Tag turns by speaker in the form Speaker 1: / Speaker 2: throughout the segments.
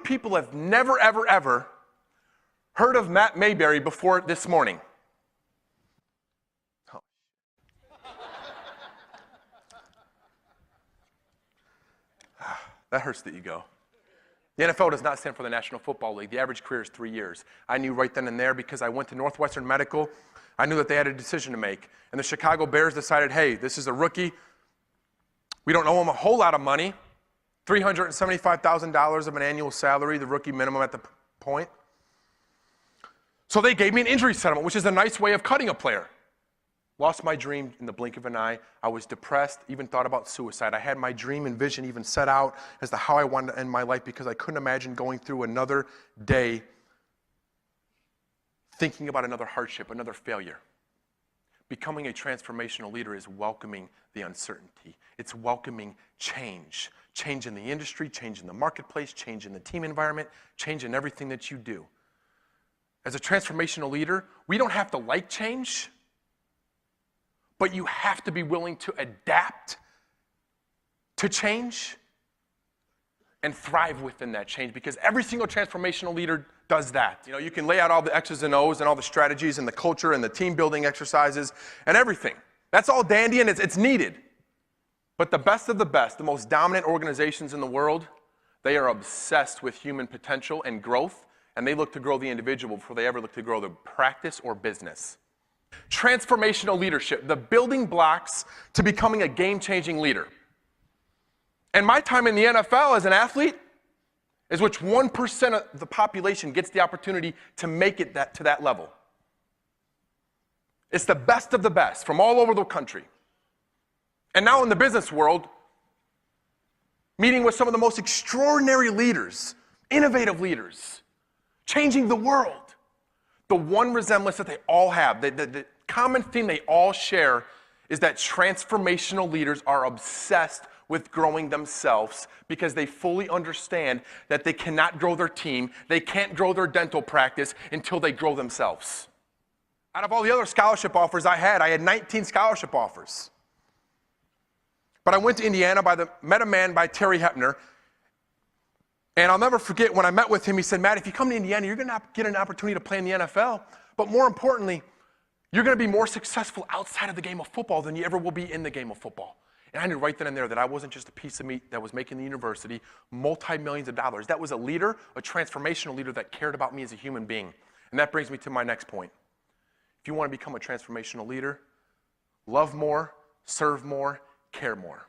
Speaker 1: people have never, ever, ever heard of Matt Mayberry before this morning? Oh. That hurts the ego. The NFL does not stand for the National Football League. The average career is 3 years. I knew right then and there because I went to Northwestern Medical. I knew that they had a decision to make. And the Chicago Bears decided, hey, this is a rookie. We don't owe him a whole lot of money. $375,000 of an annual salary, the rookie minimum at the point. So they gave me an injury settlement, which is a nice way of cutting a player. Lost my dream in the blink of an eye. I was depressed, even thought about suicide. I had my dream and vision even set out as to how I wanted to end my life because I couldn't imagine going through another day thinking about another hardship, another failure. Becoming a transformational leader is welcoming the uncertainty. It's welcoming change. Change in the industry, change in the marketplace, change in the team environment, change in everything that you do. As a transformational leader, we don't have to like change, but you have to be willing to adapt to change and thrive within that change because every single transformational leader does that. You know, you can lay out all the X's and O's and all the strategies and the culture and the team building exercises and everything. That's all dandy and it's needed. But the best of the best, the most dominant organizations in the world, they are obsessed with human potential and growth, and they look to grow the individual before they ever look to grow the practice or business. Transformational leadership, the building blocks to becoming a game-changing leader. And my time in the NFL as an athlete is which 1% of the population gets the opportunity to make it to that level. It's the best of the best from all over the country. And now in the business world, meeting with some of the most extraordinary leaders, innovative leaders, changing the world. The one resemblance that they all have, the common theme they all share is that transformational leaders are obsessed with growing themselves because they fully understand that they cannot grow their team, they can't grow their dental practice until they grow themselves. Out of all the other scholarship offers I had 19 scholarship offers. But I went to Indiana, met a man by Terry Hepner, and I'll never forget when I met with him, he said, Matt, if you come to Indiana, you're going to get an opportunity to play in the NFL, but more importantly, you're going to be more successful outside of the game of football than you ever will be in the game of football. And I knew right then and there that I wasn't just a piece of meat that was making the university multi-millions of dollars. That was a leader, a transformational leader that cared about me as a human being. And that brings me to my next point. If you want to become a transformational leader, love more, serve more, care more.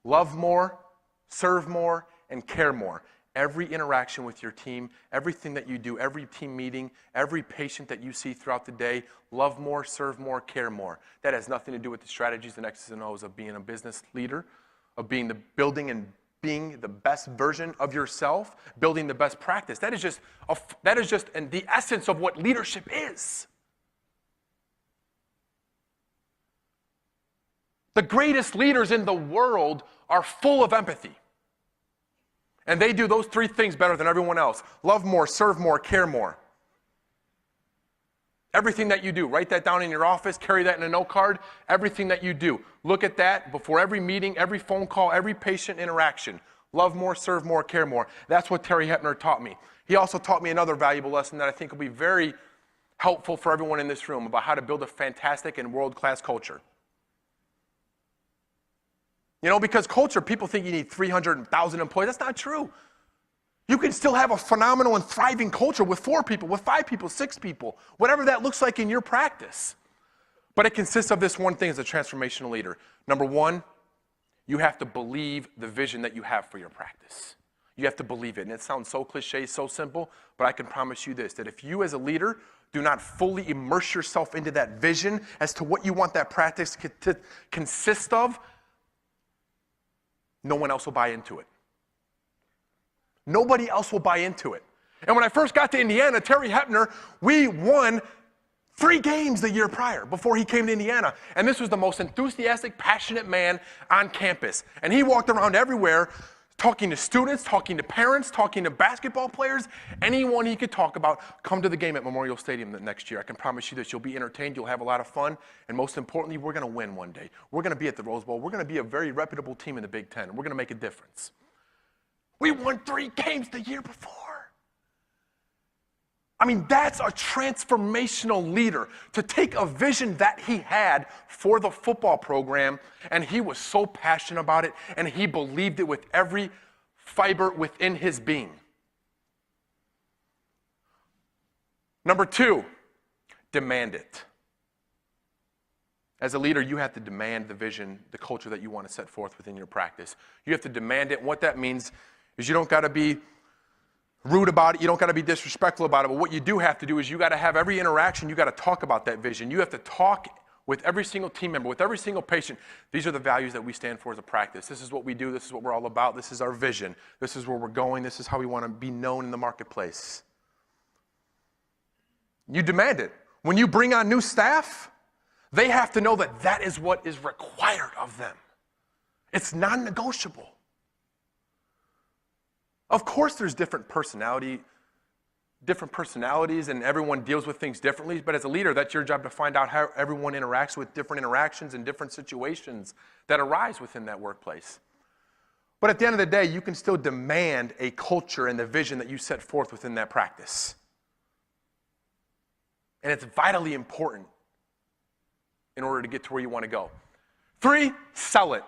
Speaker 1: Love more, serve more, and care more. Every interaction with your team, everything that you do, every team meeting, every patient that you see throughout the day, love more, serve more, care more. That has nothing to do with the strategies and X's and O's of being a business leader, of being building and being the best version of yourself, building the best practice. That is just the essence of what leadership is. The greatest leaders in the world are full of empathy. And they do those three things better than everyone else. Love more, serve more, care more. Everything that you do, write that down in your office, carry that in a note card. Everything that you do. Look at that before every meeting, every phone call, every patient interaction. Love more, serve more, care more. That's what Terry Hepner taught me. He also taught me another valuable lesson that I think will be very helpful for everyone in this room about how to build a fantastic and world-class culture. You know, because culture, people think you need 300,000 employees. That's not true. You can still have a phenomenal and thriving culture with 4 people, with 5 people, 6 people, whatever that looks like in your practice. But it consists of this one thing as a transformational leader. Number 1, you have to believe the vision that you have for your practice. You have to believe it. And it sounds so cliche, so simple, but I can promise you this, that if you as a leader do not fully immerse yourself into that vision as to what you want that practice to consist of, no one else will buy into it. Nobody else will buy into it. And when I first got to Indiana, Terry Hepner, we won 3 games the year prior before he came to Indiana. And this was the most enthusiastic, passionate man on campus. And he walked around everywhere talking to students, talking to parents, talking to basketball players, anyone he could talk about. Come to the game at Memorial Stadium the next year. I can promise you this. You'll be entertained. You'll have a lot of fun. And most importantly, we're going to win one day. We're going to be at the Rose Bowl. We're going to be a very reputable team in the Big Ten. We're going to make a difference. We won 3 games the year before. I mean, that's a transformational leader, to take a vision that he had for the football program, and he was so passionate about it, and he believed it with every fiber within his being. Number 2, demand it. As a leader, you have to demand the vision, the culture that you want to set forth within your practice. You have to demand it. And what that means is you don't got to be rude about it. You don't got to be disrespectful about it. But what you do have to do is you got to have every interaction, you got to talk about that vision. You have to talk with every single team member, with every single patient. These are the values that we stand for as a practice. This is what we do. This is what we're all about. This is our vision. This is where we're going. This is how we want to be known in the marketplace. You demand it. When you bring on new staff, they have to know that that is what is required of them. It's non-negotiable. Of course there's different personalities, and everyone deals with things differently, but as a leader, that's your job to find out how everyone interacts with different interactions and different situations that arise within that workplace. But at the end of the day, you can still demand a culture and the vision that you set forth within that practice. And it's vitally important in order to get to where you want to go. 3, sell it.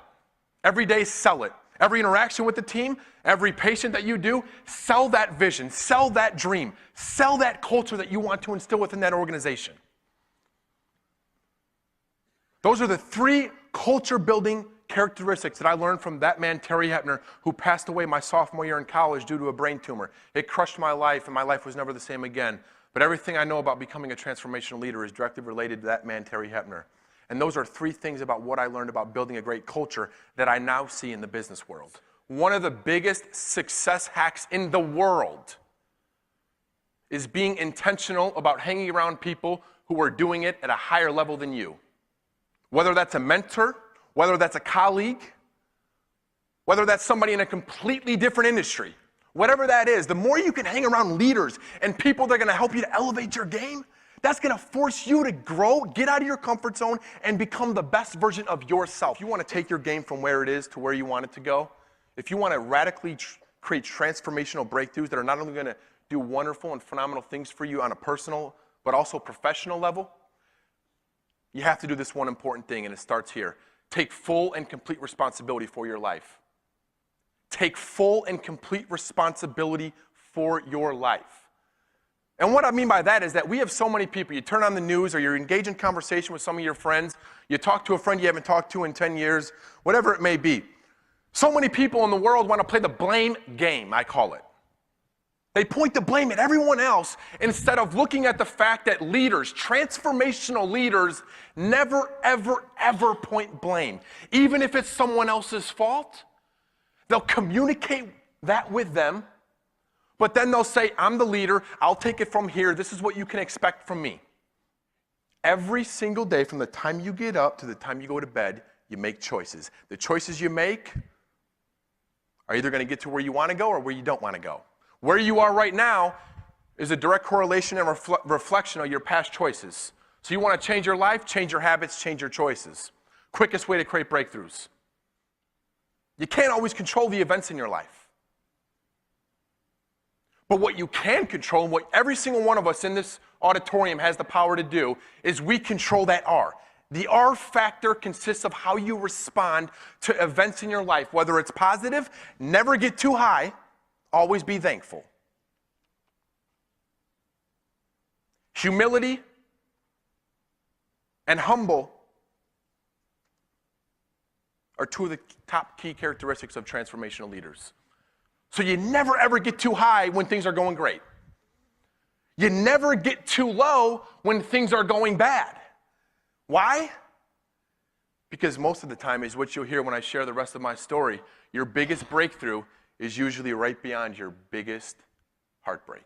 Speaker 1: Every day, sell it. Every interaction with the team, every patient that you do, sell that vision, sell that dream, sell that culture that you want to instill within that organization. Those are the 3 culture-building characteristics that I learned from that man, Terry Hepner, who passed away my sophomore year in college due to a brain tumor. It crushed my life, and my life was never the same again. But everything I know about becoming a transformational leader is directly related to that man, Terry Hepner. And those are 3 things about what I learned about building a great culture that I now see in the business world. One of the biggest success hacks in the world is being intentional about hanging around people who are doing it at a higher level than you. Whether that's a mentor, whether that's a colleague, whether that's somebody in a completely different industry. Whatever that is, the more you can hang around leaders and people that are going to help you to elevate your game, that's going to force you to grow, get out of your comfort zone, and become the best version of yourself. If you want to take your game from where it is to where you want it to go, if you want to radically create transformational breakthroughs that are not only going to do wonderful and phenomenal things for you on a personal but also professional level, you have to do this one important thing, and it starts here. Take full and complete responsibility for your life. Take full and complete responsibility for your life. And what I mean by that is that we have so many people. You turn on the news or you're engaged in conversation with some of your friends. You talk to a friend you haven't talked to in 10 years, whatever it may be. So many people in the world want to play the blame game, I call it. They point the blame at everyone else instead of looking at the fact that leaders, transformational leaders, never, ever, ever point blame. Even if it's someone else's fault, they'll communicate that with them, but then they'll say, I'm the leader, I'll take it from here, this is what you can expect from me. Every single day, from the time you get up to the time you go to bed, you make choices. The choices you make are either going to get to where you want to go or where you don't want to go. Where you are right now is a direct correlation and reflection of your past choices. So you want to change your life, change your habits, change your choices. Quickest way to create breakthroughs. You can't always control the events in your life. But what you can control, and what every single one of us in this auditorium has the power to do, is we control that R. The R factor consists of how you respond to events in your life. Whether it's positive, never get too high, always be thankful. Humility and humble are 2 of the top key characteristics of transformational leaders. So you never ever get too high when things are going great. You never get too low when things are going bad. Why? Because most of the time, is what you'll hear when I share the rest of my story, your biggest breakthrough is usually right beyond your biggest heartbreak.